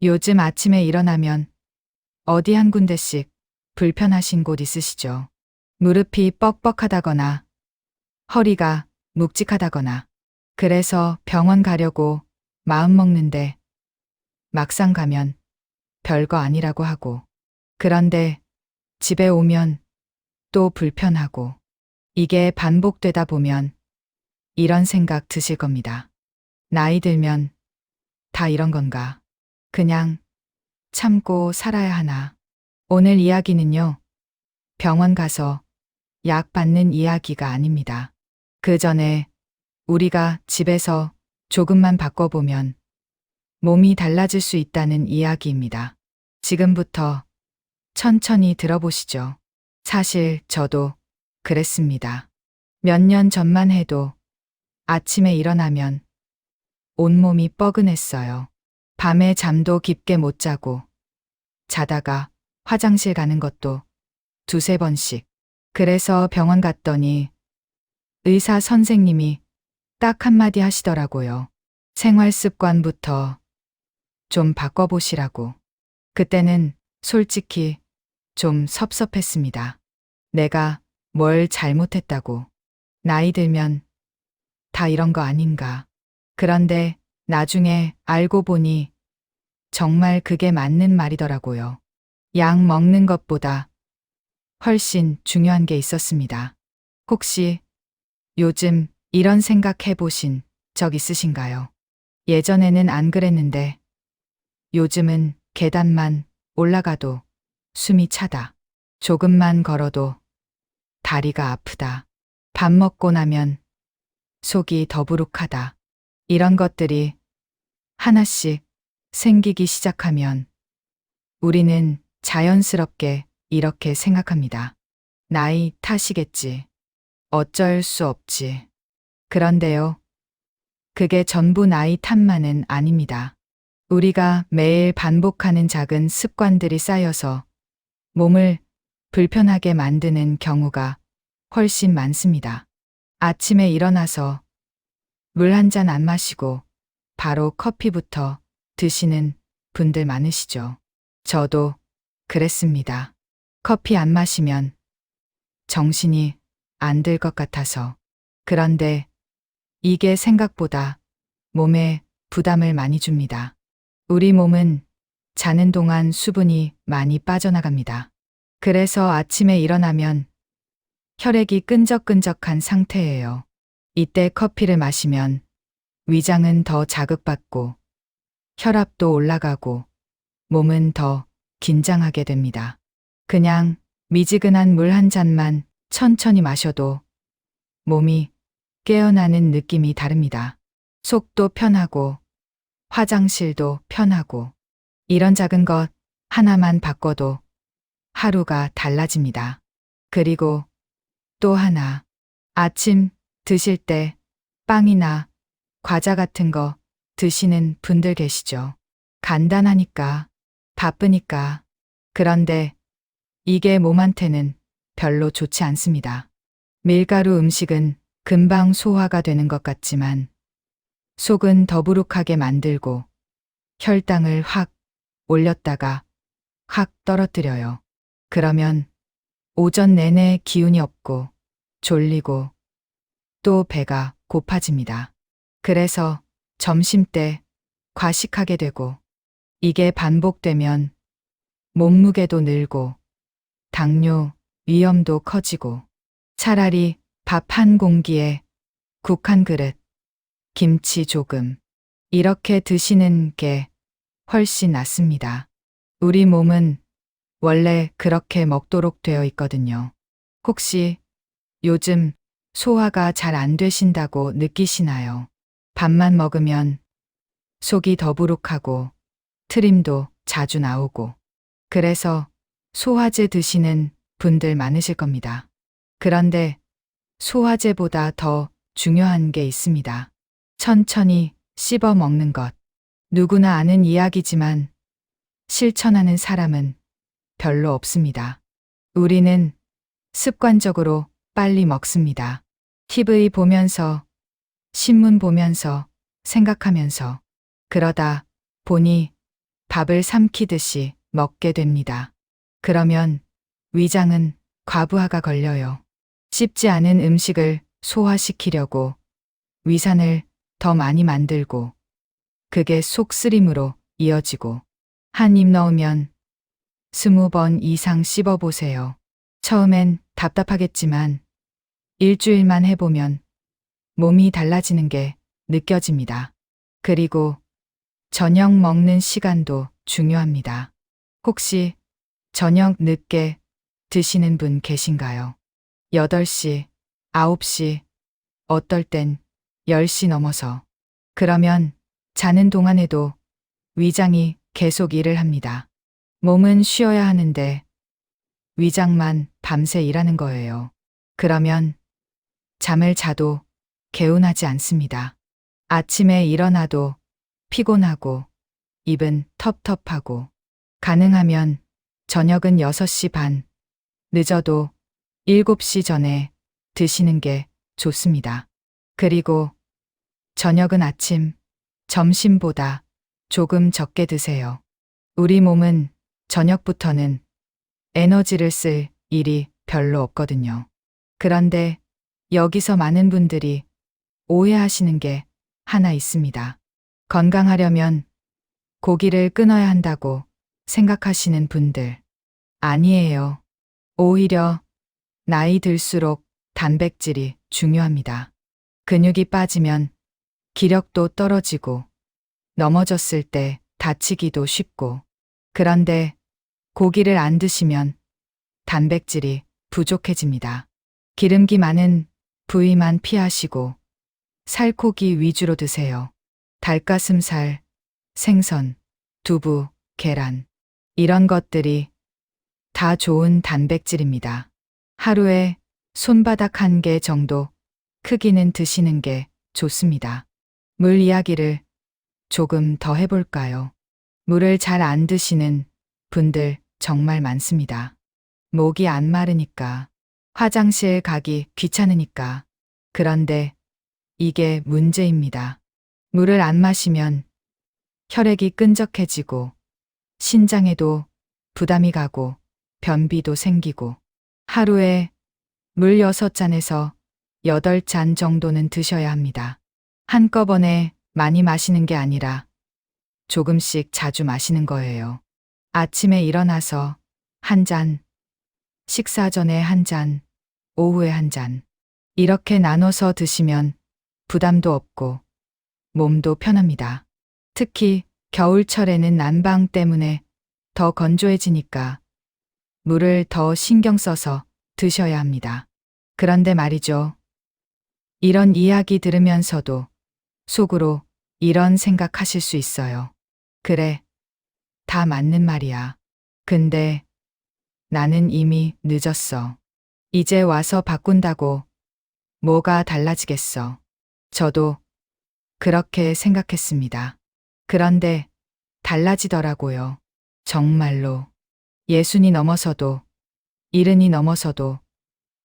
요즘 아침에 일어나면 어디 한 군데씩 불편하신 곳 있으시죠? 무릎이 뻑뻑하다거나 허리가 묵직하다거나 그래서 병원 가려고 마음 먹는데 막상 가면 별거 아니라고 하고 그런데 집에 오면 또 불편하고 이게 반복되다 보면 이런 생각 드실 겁니다. 나이 들면 다 이런 건가? 그냥 참고 살아야 하나? 오늘 이야기는요, 병원 가서 약 받는 이야기가 아닙니다. 그 전에 우리가 집에서 조금만 바꿔보면 몸이 달라질 수 있다는 이야기입니다. 지금부터 천천히 들어보시죠. 사실 저도 그랬습니다. 몇 년 전만 해도 아침에 일어나면 온몸이 뻐근했어요. 밤에 잠도 깊게 못 자고 자다가 화장실 가는 것도 두세 번씩. 그래서 병원 갔더니 의사 선생님이 딱 한마디 하시더라고요. 생활 습관부터 좀 바꿔보시라고. 그때는 솔직히 좀 섭섭했습니다. 내가 뭘 잘못했다고. 나이 들면 다 이런 거 아닌가. 그런데 나중에 알고 보니 정말 그게 맞는 말이더라고요. 약 먹는 것보다 훨씬 중요한 게 있었습니다. 혹시 요즘 이런 생각 해보신 적 있으신가요? 예전에는 안 그랬는데 요즘은 계단만 올라가도 숨이 차다. 조금만 걸어도 다리가 아프다. 밥 먹고 나면 속이 더부룩하다. 이런 것들이 하나씩 생기기 시작하면 우리는 자연스럽게 이렇게 생각합니다. 나이 탓이겠지. 어쩔 수 없지. 그런데요, 그게 전부 나이 탓만은 아닙니다. 우리가 매일 반복하는 작은 습관들이 쌓여서 몸을 불편하게 만드는 경우가 훨씬 많습니다. 아침에 일어나서 물 한 잔 안 마시고 바로 커피부터 드시는 분들 많으시죠? 저도 그랬습니다. 커피 안 마시면 정신이 안 들 것 같아서. 그런데 이게 생각보다 몸에 부담을 많이 줍니다. 우리 몸은 자는 동안 수분이 많이 빠져나갑니다. 그래서 아침에 일어나면 혈액이 끈적끈적한 상태예요. 이때 커피를 마시면 위장은 더 자극받고 혈압도 올라가고 몸은 더 긴장하게 됩니다. 그냥 미지근한 물 한 잔만 천천히 마셔도 몸이 깨어나는 느낌이 다릅니다. 속도 편하고 화장실도 편하고 이런 작은 것 하나만 바꿔도 하루가 달라집니다. 그리고 또 하나, 아침 드실 때 빵이나 과자 같은 거 드시는 분들 계시죠? 간단하니까, 바쁘니까. 그런데 이게 몸한테는 별로 좋지 않습니다. 밀가루 음식은 금방 소화가 되는 것 같지만 속은 더부룩하게 만들고 혈당을 확 올렸다가 확 떨어뜨려요. 그러면 오전 내내 기운이 없고 졸리고 또 배가 고파집니다. 그래서 점심때 과식하게 되고 이게 반복되면 몸무게도 늘고 당뇨 위험도 커지고 차라리 밥 한 공기에 국 한 그릇, 김치 조금 이렇게 드시는 게 훨씬 낫습니다. 우리 몸은 원래 그렇게 먹도록 되어 있거든요. 혹시 요즘 소화가 잘 안 되신다고 느끼시나요? 밥만 먹으면 속이 더부룩하고 트림도 자주 나오고 그래서 소화제 드시는 분들 많으실 겁니다. 그런데 소화제보다 더 중요한 게 있습니다. 천천히 씹어 먹는 것. 누구나 아는 이야기지만 실천하는 사람은 별로 없습니다. 우리는 습관적으로 빨리 먹습니다. TV 보면서, 신문 보면서, 생각하면서. 그러다 보니 밥을 삼키듯이 먹게 됩니다. 그러면 위장은 과부하가 걸려요. 씹지 않은 음식을 소화시키려고 위산을 더 많이 만들고 그게 속쓰림으로 이어지고 한 입 넣으면 20번 이상 씹어보세요. 처음엔 답답하겠지만 일주일만 해보면 몸이 달라지는 게 느껴집니다. 그리고 저녁 먹는 시간도 중요합니다. 혹시 저녁 늦게 드시는 분 계신가요? 8시, 9시, 어떨 땐 10시 넘어서. 그러면 자는 동안에도 위장이 계속 일을 합니다. 몸은 쉬어야 하는데 위장만 밤새 일하는 거예요. 그러면 잠을 자도 개운하지 않습니다. 아침에 일어나도 피곤하고 입은 텁텁하고 가능하면 저녁은 6시 반, 늦어도 7시 전에 드시는 게 좋습니다. 그리고 저녁은 아침, 점심보다 조금 적게 드세요. 우리 몸은 저녁부터는 에너지를 쓸 일이 별로 없거든요. 그런데 여기서 많은 분들이 오해하시는 게 하나 있습니다. 건강하려면 고기를 끊어야 한다고 생각하시는 분들. 아니에요. 오히려 나이 들수록 단백질이 중요합니다. 근육이 빠지면 기력도 떨어지고 넘어졌을 때 다치기도 쉽고 그런데 고기를 안 드시면 단백질이 부족해집니다. 기름기 많은 부위만 피하시고 살코기 위주로 드세요. 닭가슴살, 생선, 두부, 계란 이런 것들이 다 좋은 단백질입니다. 하루에 손바닥 1개 정도 크기는 드시는 게 좋습니다. 물 이야기를 조금 더 해볼까요? 물을 잘 안 드시는 분들 정말 많습니다. 목이 안 마르니까, 화장실 가기 귀찮으니까. 그런데 이게 문제입니다. 물을 안 마시면 혈액이 끈적해지고 신장에도 부담이 가고 변비도 생기고 하루에 물 6잔에서 8잔 정도는 드셔야 합니다. 한꺼번에 많이 마시는 게 아니라 조금씩 자주 마시는 거예요. 아침에 일어나서 1잔, 식사 전에 1잔, 오후에 1잔. 이렇게 나눠서 드시면 부담도 없고 몸도 편합니다. 특히 겨울철에는 난방 때문에 더 건조해지니까 물을 더 신경 써서 드셔야 합니다. 그런데 말이죠. 이런 이야기 들으면서도 속으로 이런 생각하실 수 있어요. 그래, 다 맞는 말이야. 근데 나는 이미 늦었어. 이제 와서 바꾼다고 뭐가 달라지겠어. 저도 그렇게 생각했습니다. 그런데 달라지더라고요. 정말로. 60이 넘어서도 70이 넘어서도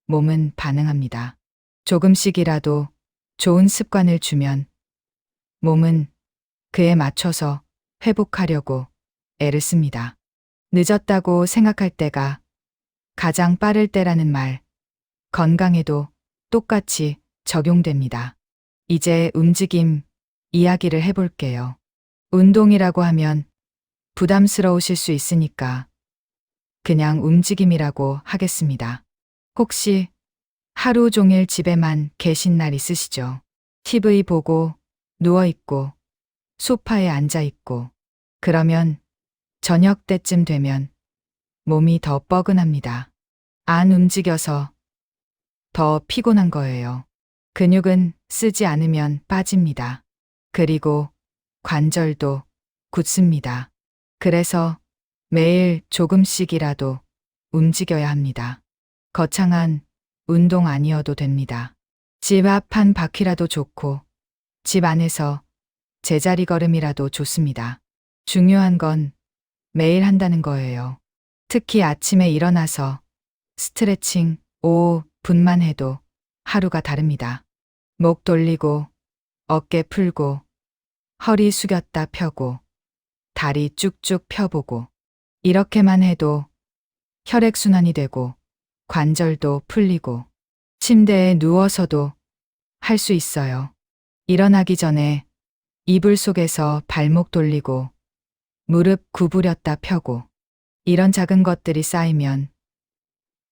몸은 반응합니다. 조금씩이라도 좋은 습관을 주면 몸은 그에 맞춰서 회복하려고 애를 씁니다. 늦었다고 생각할 때가 가장 빠를 때라는 말, 건강에도 똑같이 적용됩니다. 이제 움직임 이야기를 해볼게요. 운동이라고 하면 부담스러우실 수 있으니까 그냥 움직임이라고 하겠습니다. 혹시 하루 종일 집에만 계신 날 있으시죠? TV 보고 누워있고 소파에 앉아있고 그러면 저녁 때쯤 되면 몸이 더 뻐근합니다. 안 움직여서 더 피곤한 거예요. 근육은 쓰지 않으면 빠집니다. 그리고 관절도 굳습니다. 그래서 매일 조금씩이라도 움직여야 합니다. 거창한 운동 아니어도 됩니다. 집 앞 한 바퀴라도 좋고 집 안에서 제자리 걸음이라도 좋습니다. 중요한 건 매일 한다는 거예요. 특히 아침에 일어나서 스트레칭 5분만 해도 하루가 다릅니다. 목 돌리고 어깨 풀고 허리 숙였다 펴고 다리 쭉쭉 펴보고 이렇게만 해도 혈액순환이 되고 관절도 풀리고 침대에 누워서도 할 수 있어요. 일어나기 전에 이불 속에서 발목 돌리고 무릎 구부렸다 펴고 이런 작은 것들이 쌓이면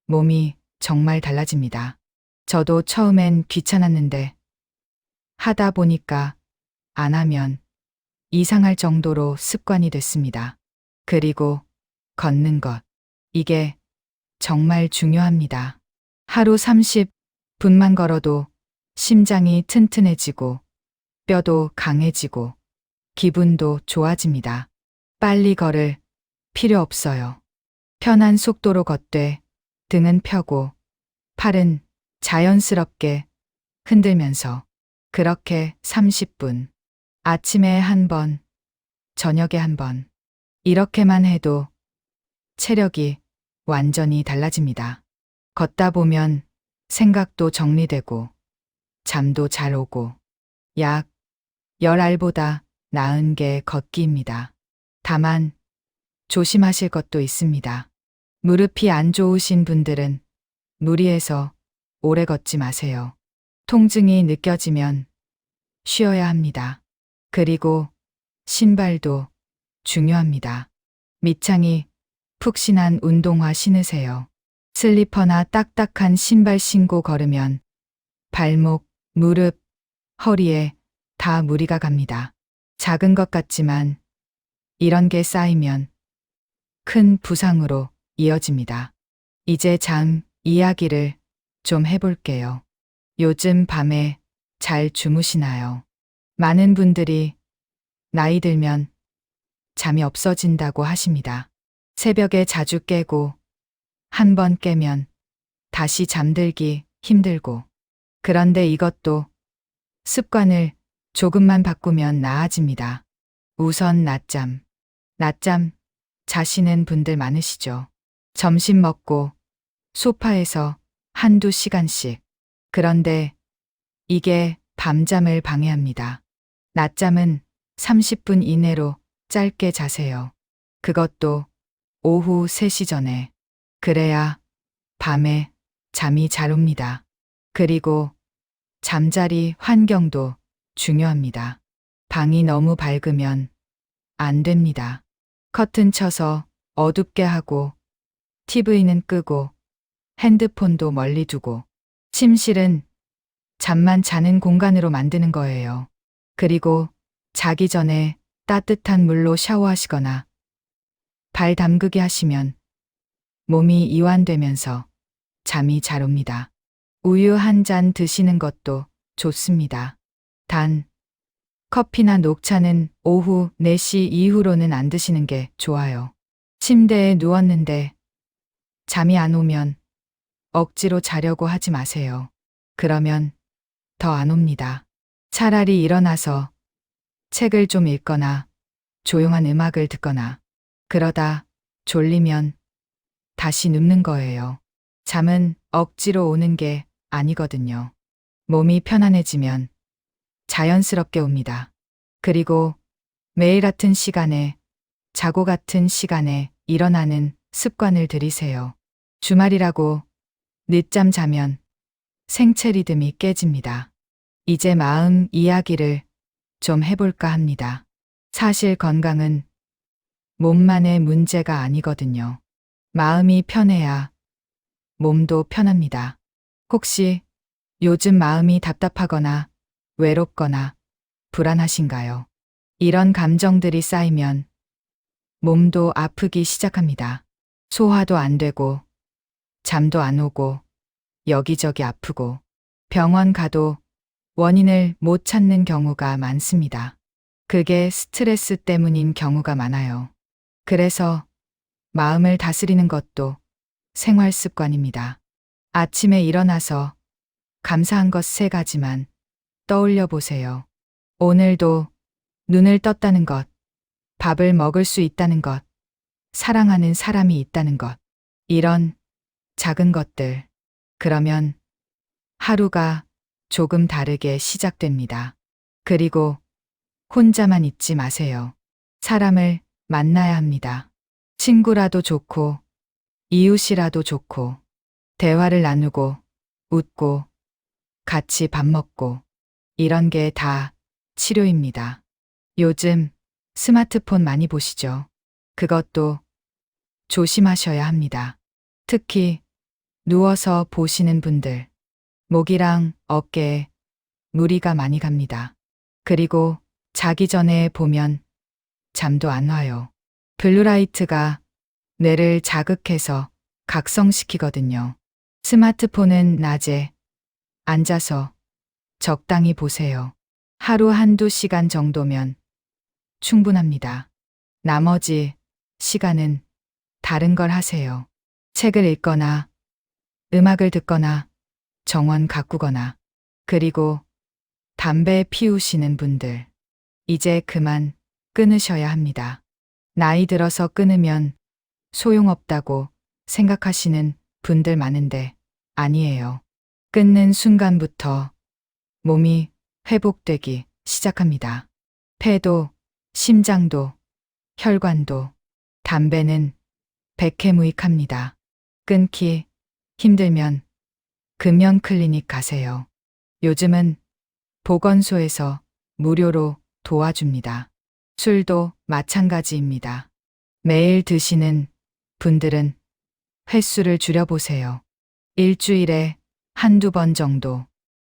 몸이 정말 달라집니다. 저도 처음엔 귀찮았는데 하다 보니까 안 하면 이상할 정도로 습관이 됐습니다. 그리고 걷는 것. 이게 정말 중요합니다. 하루 30분만 걸어도 심장이 튼튼해지고 뼈도 강해지고 기분도 좋아집니다. 빨리 걸을 필요 없어요. 편한 속도로 걷되 등은 펴고 팔은 자연스럽게 흔들면서 그렇게 30분. 아침에 한 번, 저녁에 한 번. 이렇게만 해도 체력이 완전히 달라집니다. 걷다 보면 생각도 정리되고 잠도 잘 오고 약 10알보다 나은 게 걷기입니다. 다만 조심하실 것도 있습니다. 무릎이 안 좋으신 분들은 무리해서 오래 걷지 마세요. 통증이 느껴지면 쉬어야 합니다. 그리고 신발도 중요합니다. 밑창이 푹신한 운동화 신으세요. 슬리퍼나 딱딱한 신발 신고 걸으면 발목, 무릎, 허리에 다 무리가 갑니다. 작은 것 같지만 이런 게 쌓이면 큰 부상으로 이어집니다. 이제 잠 이야기를 좀 해볼게요. 요즘 밤에 잘 주무시나요? 많은 분들이 나이 들면 잠이 없어진다고 하십니다. 새벽에 자주 깨고 한 번 깨면 다시 잠들기 힘들고 그런데 이것도 습관을 조금만 바꾸면 나아집니다. 우선 낮잠. 낮잠 자시는 분들 많으시죠? 점심 먹고 소파에서 한두 시간씩. 그런데 이게 밤잠을 방해합니다. 낮잠은 30분 이내로 짧게 자세요. 그것도 오후 3시 전에. 그래야 밤에 잠이 잘 옵니다. 그리고 잠자리 환경도 중요합니다. 방이 너무 밝으면 안 됩니다. 커튼 쳐서 어둡게 하고 TV는 끄고 핸드폰도 멀리 두고 침실은 잠만 자는 공간으로 만드는 거예요. 그리고 자기 전에 따뜻한 물로 샤워하시거나 발 담그기 하시면 몸이 이완되면서 잠이 잘 옵니다. 우유 한 잔 드시는 것도 좋습니다. 단, 커피나 녹차는 오후 4시 이후로는 안 드시는 게 좋아요. 침대에 누웠는데 잠이 안 오면 억지로 자려고 하지 마세요. 그러면 더 안 옵니다. 차라리 일어나서 책을 좀 읽거나 조용한 음악을 듣거나 그러다 졸리면 다시 눕는 거예요. 잠은 억지로 오는 게 아니거든요. 몸이 편안해지면 자연스럽게 옵니다. 그리고 매일 같은 시간에 자고 같은 시간에 일어나는 습관을 들이세요. 주말이라고 늦잠 자면 생체 리듬이 깨집니다. 이제 마음 이야기를 좀 해볼까 합니다. 사실 건강은 몸만의 문제가 아니거든요. 마음이 편해야 몸도 편합니다. 혹시 요즘 마음이 답답하거나 외롭거나 불안하신가요? 이런 감정들이 쌓이면 몸도 아프기 시작합니다. 소화도 안 되고 잠도 안 오고 여기저기 아프고 병원 가도 원인을 못 찾는 경우가 많습니다. 그게 스트레스 때문인 경우가 많아요. 그래서 마음을 다스리는 것도 생활 습관입니다. 아침에 일어나서 감사한 것 3가지만 떠올려 보세요. 오늘도 눈을 떴다는 것, 밥을 먹을 수 있다는 것, 사랑하는 사람이 있다는 것. 이런 작은 것들. 그러면 하루가 조금 다르게 시작됩니다. 그리고 혼자만 있지 마세요. 사람을 만나야 합니다. 친구라도 좋고, 이웃이라도 좋고, 대화를 나누고, 웃고, 같이 밥 먹고, 이런 게 다 치료입니다. 요즘 스마트폰 많이 보시죠? 그것도 조심하셔야 합니다. 특히 누워서 보시는 분들, 목이랑 어깨에 무리가 많이 갑니다. 그리고 자기 전에 보면 잠도 안 와요. 블루라이트가 뇌를 자극해서 각성시키거든요. 스마트폰은 낮에 앉아서 적당히 보세요. 하루 한두 시간 정도면 충분합니다. 나머지 시간은 다른 걸 하세요. 책을 읽거나, 음악을 듣거나, 정원 가꾸거나, 그리고 담배 피우시는 분들, 이제 그만 끊으셔야 합니다. 나이 들어서 끊으면 소용없다고 생각하시는 분들 많은데 아니에요. 끊는 순간부터 몸이 회복되기 시작합니다. 폐도, 심장도, 혈관도, 담배는 백해무익합니다. 끊기 힘들면 금연 클리닉 가세요. 요즘은 보건소에서 무료로 도와줍니다. 술도 마찬가지입니다. 매일 드시는 분들은 횟수를 줄여보세요. 일주일에 한두 번 정도,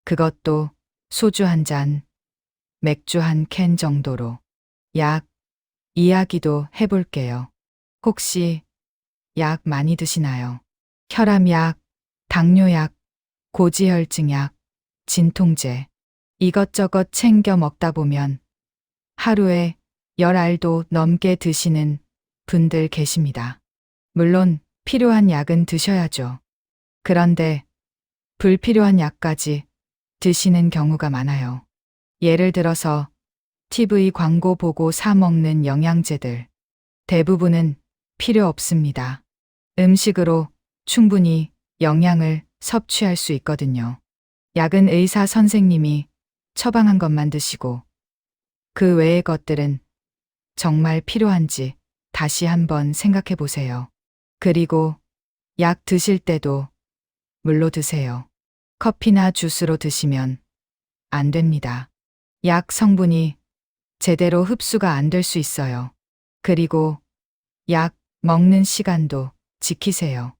그것도 소주 한 잔, 맥주 한 캔 정도로. 약 이야기도 해볼게요. 혹시 약 많이 드시나요? 혈압약, 당뇨약, 고지혈증약, 진통제, 이것저것 챙겨 먹다 보면 하루에 10알도 넘게 드시는 분들 계십니다. 물론 필요한 약은 드셔야죠. 그런데 불필요한 약까지 드시는 경우가 많아요. 예를 들어서 TV 광고 보고 사 먹는 영양제들. 대부분은 필요 없습니다. 음식으로 충분히 영양을 섭취할 수 있거든요. 약은 의사 선생님이 처방한 것만 드시고 그 외의 것들은 정말 필요한지 다시 한번 생각해 보세요. 그리고 약 드실 때도 물로 드세요. 커피나 주스로 드시면 안 됩니다. 약 성분이 제대로 흡수가 안 될 수 있어요. 그리고 약 먹는 시간도 지키세요.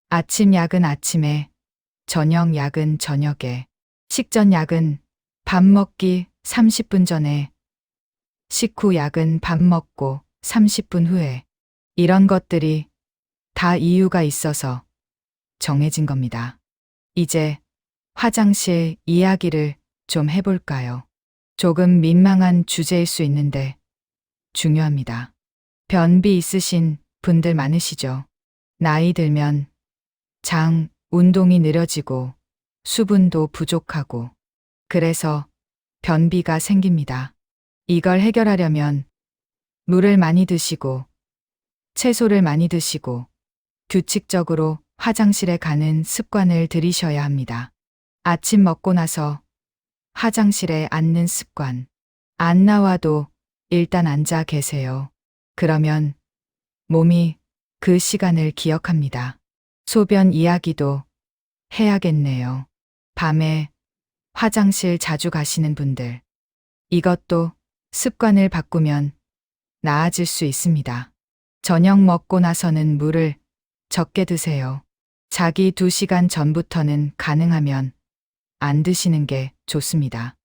아침 약은 아침에, 저녁 약은 저녁에, 식전 약은 밥 먹기 30분 전에, 식후 약은 밥 먹고 30분 후에. 이런 것들이 다 이유가 있어서 정해진 겁니다. 이제 화장실 이야기를 좀 해볼까요? 조금 민망한 주제일 수 있는데 중요합니다. 변비 있으신 분들 많으시죠? 나이 들면 장 운동이 느려지고 수분도 부족하고 그래서 변비가 생깁니다. 이걸 해결하려면 물을 많이 드시고 채소를 많이 드시고 규칙적으로 화장실에 가는 습관을 들이셔야 합니다. 아침 먹고 나서 화장실에 앉는 습관. 안 나와도 일단 앉아 계세요. 그러면 몸이 그 시간을 기억합니다. 소변 이야기도 해야겠네요. 밤에 화장실 자주 가시는 분들. 이것도 습관을 바꾸면 나아질 수 있습니다. 저녁 먹고 나서는 물을 적게 드세요. 자기 2시간 전부터는 가능하면 안 드시는 게 좋습니다.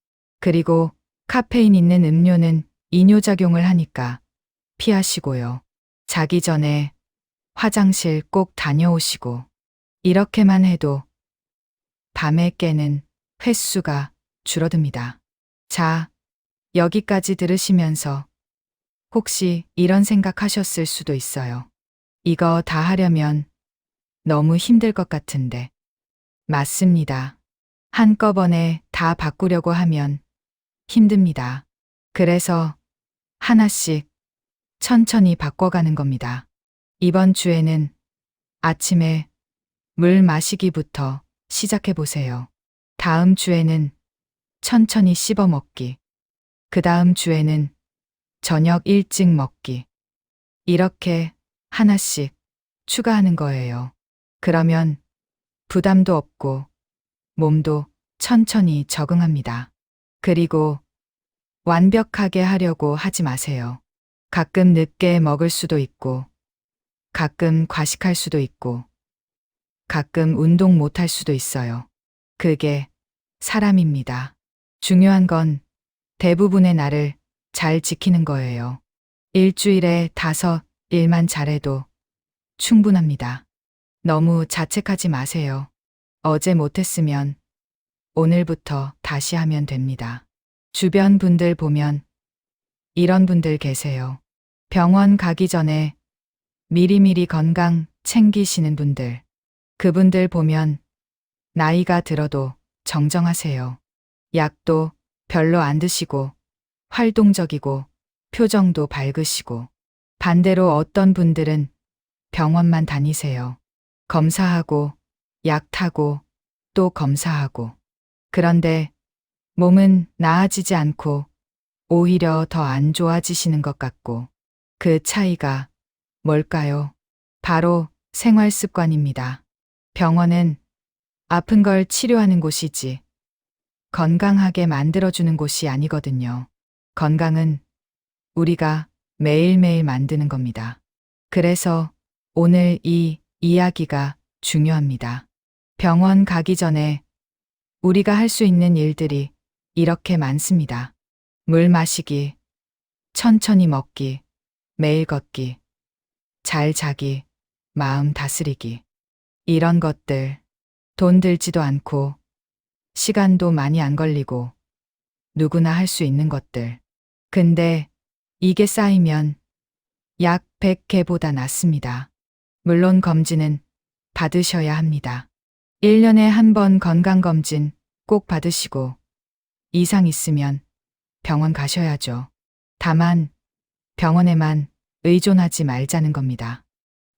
그리고 카페인 있는 음료는 이뇨작용을 하니까 피하시고요. 자기 전에 화장실 꼭 다녀오시고 이렇게만 해도 밤에 깨는 횟수가 줄어듭니다. 자, 여기까지 들으시면서 혹시 이런 생각하셨을 수도 있어요. 이거 다 하려면 너무 힘들 것 같은데. 맞습니다. 한꺼번에 다 바꾸려고 하면 힘듭니다. 그래서 하나씩 천천히 바꿔가는 겁니다. 이번 주에는 아침에 물 마시기부터 시작해 보세요. 다음 주에는 천천히 씹어 먹기. 그 다음 주에는 저녁 일찍 먹기. 이렇게 하나씩 추가하는 거예요. 그러면 부담도 없고 몸도 천천히 적응합니다. 그리고 완벽하게 하려고 하지 마세요. 가끔 늦게 먹을 수도 있고, 가끔 과식할 수도 있고, 가끔 운동 못할 수도 있어요. 그게 사람입니다. 중요한 건 대부분의 날을 잘 지키는 거예요. 일주일에 5일만 잘해도 충분합니다. 너무 자책하지 마세요. 어제 못했으면 오늘부터 다시 하면 됩니다. 주변 분들 보면 이런 분들 계세요. 병원 가기 전에 미리미리 건강 챙기시는 분들. 그분들 보면 나이가 들어도 정정하세요. 약도 별로 안 드시고 활동적이고 표정도 밝으시고. 반대로 어떤 분들은 병원만 다니세요. 검사하고 약 타고 또 검사하고. 그런데 몸은 나아지지 않고 오히려 더 안 좋아지시는 것 같고. 그 차이가 뭘까요? 바로 생활 습관입니다. 병원은 아픈 걸 치료하는 곳이지 건강하게 만들어주는 곳이 아니거든요. 건강은 우리가 매일매일 만드는 겁니다. 그래서 오늘 이 이야기가 중요합니다. 병원 가기 전에 우리가 할 수 있는 일들이 이렇게 많습니다. 물 마시기, 천천히 먹기, 매일 걷기, 잘 자기, 마음 다스리기. 이런 것들 돈 들지도 않고 시간도 많이 안 걸리고 누구나 할 수 있는 것들. 근데 이게 쌓이면 약 100개보다 낫습니다. 물론 검진은 받으셔야 합니다. 1년에 한 번 건강검진 꼭 받으시고 이상 있으면 병원 가셔야죠. 다만 병원에만 의존하지 말자는 겁니다.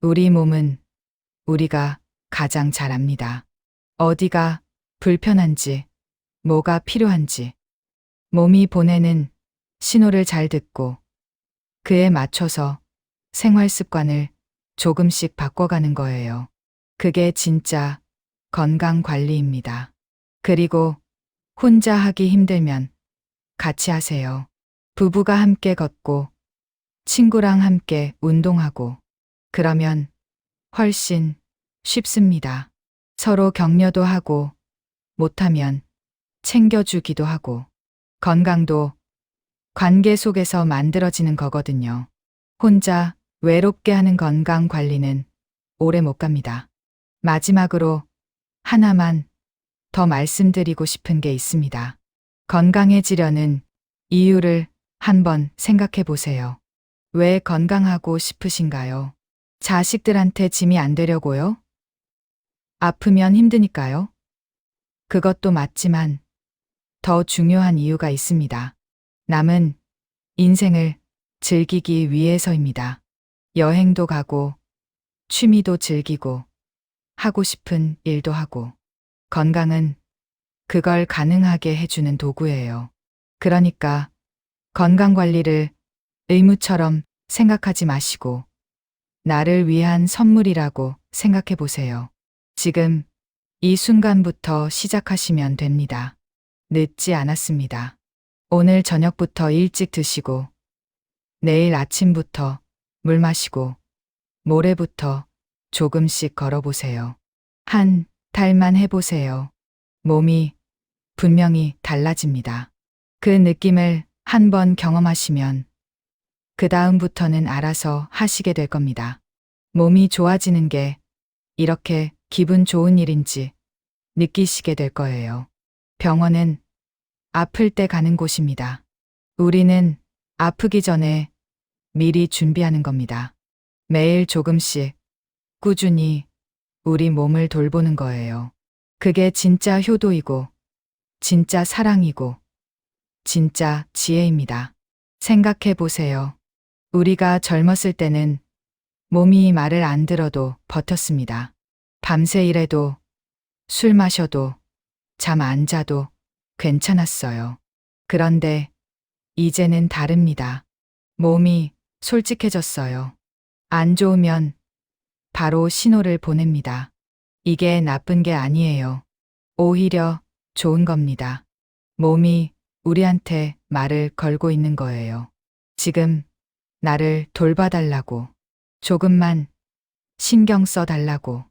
우리 몸은 우리가 가장 잘 압니다. 어디가 불편한지, 뭐가 필요한지. 몸이 보내는 신호를 잘 듣고 그에 맞춰서 생활 습관을 조금씩 바꿔가는 거예요. 그게 진짜 건강 관리입니다. 그리고 혼자 하기 힘들면 같이 하세요. 부부가 함께 걷고 친구랑 함께 운동하고 그러면 훨씬 쉽습니다. 서로 격려도 하고 못하면 챙겨주기도 하고 건강도 관계 속에서 만들어지는 거거든요. 혼자 외롭게 하는 건강 관리는 오래 못 갑니다. 마지막으로 하나만 더 말씀드리고 싶은 게 있습니다. 건강해지려는 이유를 한번 생각해 보세요. 왜 건강하고 싶으신가요? 자식들한테 짐이 안 되려고요? 아프면 힘드니까요? 그것도 맞지만 더 중요한 이유가 있습니다. 남은 인생을 즐기기 위해서입니다. 여행도 가고, 취미도 즐기고, 하고 싶은 일도 하고. 건강은 그걸 가능하게 해주는 도구예요. 그러니까 건강 관리를 의무처럼 생각하지 마시고 나를 위한 선물이라고 생각해 보세요. 지금 이 순간부터 시작하시면 됩니다. 늦지 않았습니다. 오늘 저녁부터 일찍 드시고 내일 아침부터 물 마시고 모레부터 조금씩 걸어보세요. 한 달만 해보세요. 몸이 분명히 달라집니다. 그 느낌을 한번 경험하시면 그 다음부터는 알아서 하시게 될 겁니다. 몸이 좋아지는 게 이렇게 기분 좋은 일인지 느끼시게 될 거예요. 병원은 아플 때 가는 곳입니다. 우리는 아프기 전에 미리 준비하는 겁니다. 매일 조금씩 꾸준히 우리 몸을 돌보는 거예요. 그게 진짜 효도이고, 진짜 사랑이고, 진짜 지혜입니다. 생각해 보세요. 우리가 젊었을 때는 몸이 말을 안 들어도 버텼습니다. 밤새 일해도, 술 마셔도, 잠 안 자도 괜찮았어요. 그런데 이제는 다릅니다. 몸이 솔직해졌어요. 안 좋으면 바로 신호를 보냅니다. 이게 나쁜 게 아니에요. 오히려 좋은 겁니다. 몸이 우리한테 말을 걸고 있는 거예요. 지금 나를 돌봐달라고. 조금만 신경 써달라고.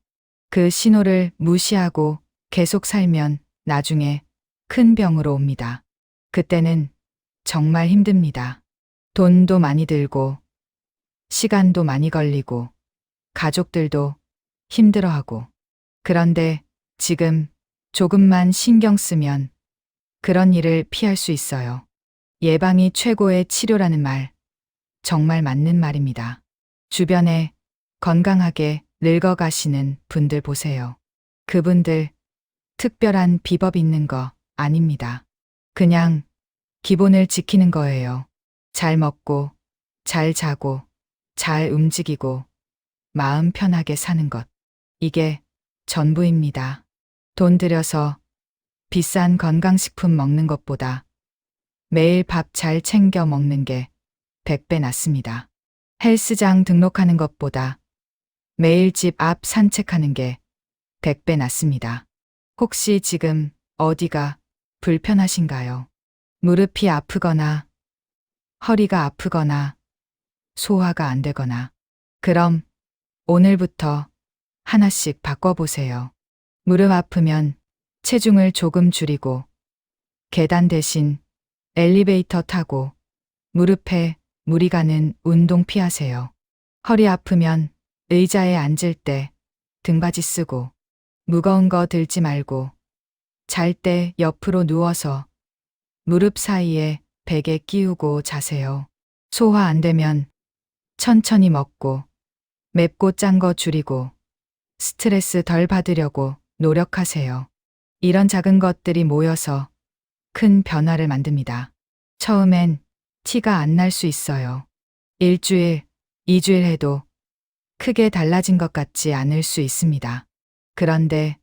그 신호를 무시하고 계속 살면 나중에 큰 병으로 옵니다. 그때는 정말 힘듭니다. 돈도 많이 들고, 시간도 많이 걸리고, 가족들도 힘들어하고. 그런데 지금 조금만 신경 쓰면 그런 일을 피할 수 있어요. 예방이 최고의 치료라는 말, 정말 맞는 말입니다. 주변에 건강하게 늙어가시는 분들 보세요. 그분들 특별한 비법 있는 거 아닙니다. 그냥 기본을 지키는 거예요. 잘 먹고, 잘 자고, 잘 움직이고, 마음 편하게 사는 것. 이게 전부입니다. 돈 들여서 비싼 건강식품 먹는 것보다 매일 밥 잘 챙겨 먹는 게 100배 낫습니다. 헬스장 등록하는 것보다 매일 집 앞 산책하는 게 100배 낫습니다. 혹시 지금 어디가 불편하신가요? 무릎이 아프거나 허리가 아프거나 소화가 안 되거나. 그럼 오늘부터 하나씩 바꿔보세요. 무릎 아프면 체중을 조금 줄이고 계단 대신 엘리베이터 타고 무릎에 무리 가는 운동 피하세요. 허리 아프면 의자에 앉을 때 등받이 쓰고 무거운 거 들지 말고 잘 때 옆으로 누워서 무릎 사이에 베개 끼우고 자세요. 소화 안 되면 천천히 먹고 맵고 짠 거 줄이고 스트레스 덜 받으려고 노력하세요. 이런 작은 것들이 모여서 큰 변화를 만듭니다. 처음엔 티가 안 날 수 있어요. 일주일, 2주일 해도 크게 달라진 것 같지 않을 수 있습니다. 그런데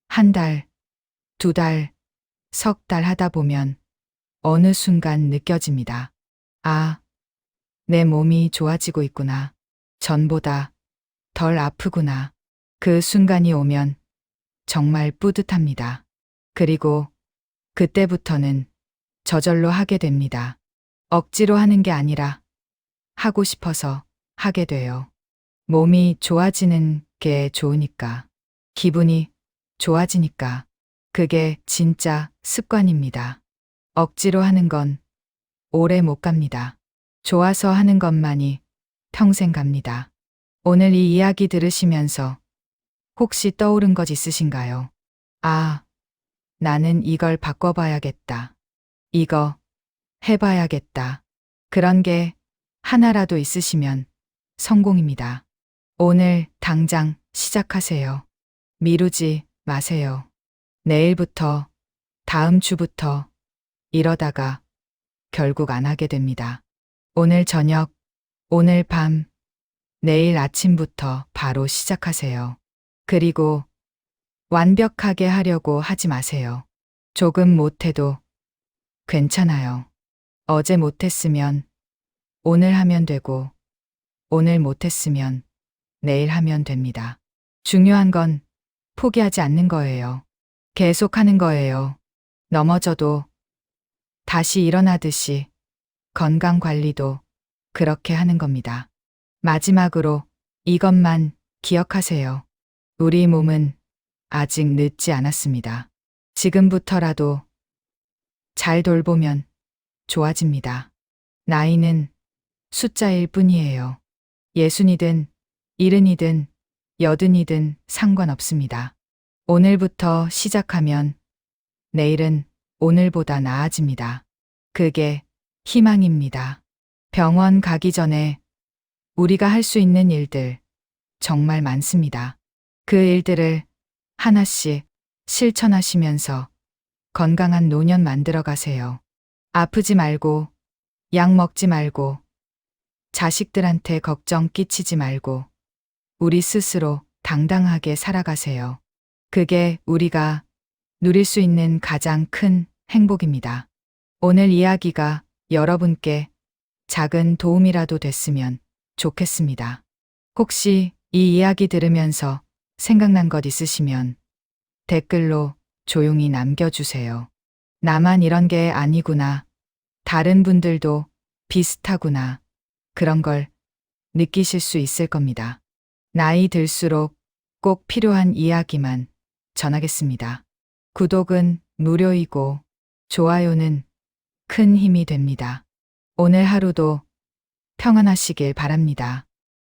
한 달, 2달, 3달 하다 보면 어느 순간 느껴집니다. 아, 내 몸이 좋아지고 있구나. 전보다 덜 아프구나. 그 순간이 오면 정말 뿌듯합니다. 그리고 그때부터는 저절로 하게 됩니다. 억지로 하는 게 아니라 하고 싶어서 하게 돼요. 몸이 좋아지는 게 좋으니까. 기분이 좋아지니까. 그게 진짜 습관입니다. 억지로 하는 건 오래 못 갑니다. 좋아서 하는 것만이 평생 갑니다. 오늘 이 이야기 들으시면서 혹시 떠오른 것 있으신가요? 아, 나는 이걸 바꿔봐야겠다. 이거 해봐야겠다. 그런 게 하나라도 있으시면 성공입니다. 오늘 당장 시작하세요. 미루지 마세요. 내일부터, 다음 주부터 이러다가 결국 안 하게 됩니다. 오늘 저녁, 오늘 밤, 내일 아침부터 바로 시작하세요. 그리고 완벽하게 하려고 하지 마세요. 조금 못해도 괜찮아요. 어제 못했으면 오늘 하면 되고, 오늘 못했으면 내일 하면 됩니다. 중요한 건 포기하지 않는 거예요. 계속 하는 거예요. 넘어져도 다시 일어나듯이 건강 관리도 그렇게 하는 겁니다. 마지막으로 이것만 기억하세요. 우리 몸은 아직 늦지 않았습니다. 지금부터라도 잘 돌보면 좋아집니다. 나이는 숫자일 뿐이에요. 60이든 70이든 80이든 상관없습니다. 오늘부터 시작하면 내일은 오늘보다 나아집니다. 그게 희망입니다. 병원 가기 전에 우리가 할 수 있는 일들 정말 많습니다. 그 일들을 하나씩 실천하시면서 건강한 노년 만들어 가세요. 아프지 말고, 약 먹지 말고, 자식들한테 걱정 끼치지 말고, 우리 스스로 당당하게 살아가세요. 그게 우리가 누릴 수 있는 가장 큰 행복입니다. 오늘 이야기가 여러분께 작은 도움이라도 됐으면 좋겠습니다. 혹시 이 이야기 들으면서 생각난 것 있으시면 댓글로 조용히 남겨주세요. 나만 이런 게 아니구나. 다른 분들도 비슷하구나. 그런 걸 느끼실 수 있을 겁니다. 나이 들수록 꼭 필요한 이야기만 전하겠습니다. 구독은 무료이고 좋아요는 큰 힘이 됩니다. 오늘 하루도 평안하시길 바랍니다.